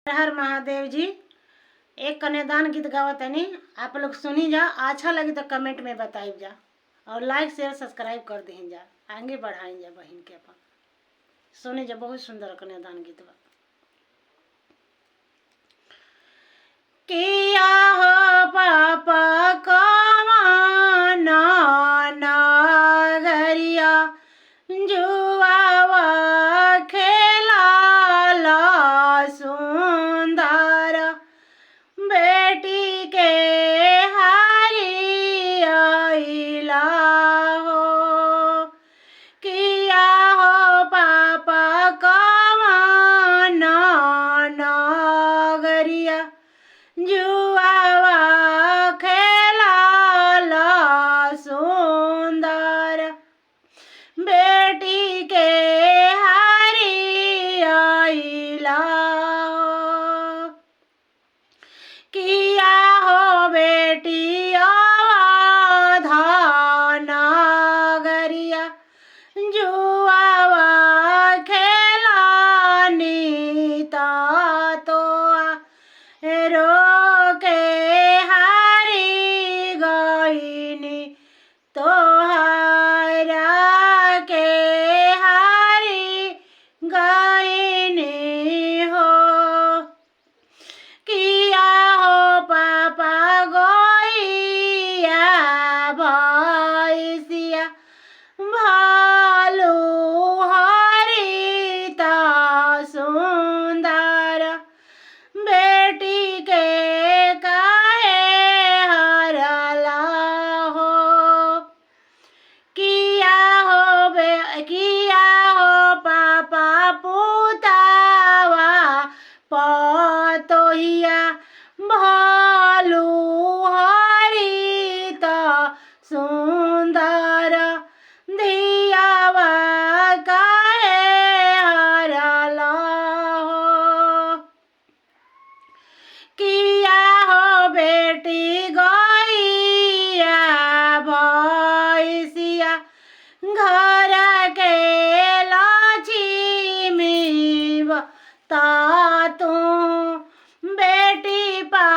हर हर महादेव जी। एक कन्यादान गीत गावत तनी, आप लोग सुनी जा। अच्छा लगी तो कमेंट में बताइब जा और लाइक शेयर सब्सक्राइब कर दीन जा, आगे बढ़ाइन जा बहन के अपन। सुनी जा, बहुत सुंदर कन्यादान गीत बा। किया हो पापा कमाना नगरिया जुआवा खेलाला सुंदर बेटी के हारी आइला हो। किया हो पापा कमाना नगरिया जुआवा खेलाला सुंदर बेटी के हारी आइला हो। किया हो बेटी आधान गरिया जुआवा खेलानी तो रो के हारी गईनी तोहरा के हारी गईनी हो। किया हो पापा गोइया भैसिया भालू हरिता सुंदर बेटी के काहे हरला हो। किया हो पापा पुतावा पतोहिया भालू हरिता सुंदर धियावा काहे हरला हो। किया हो बेटी गईया भैसिया घर के लक्ष्मी ता तू बेटी पा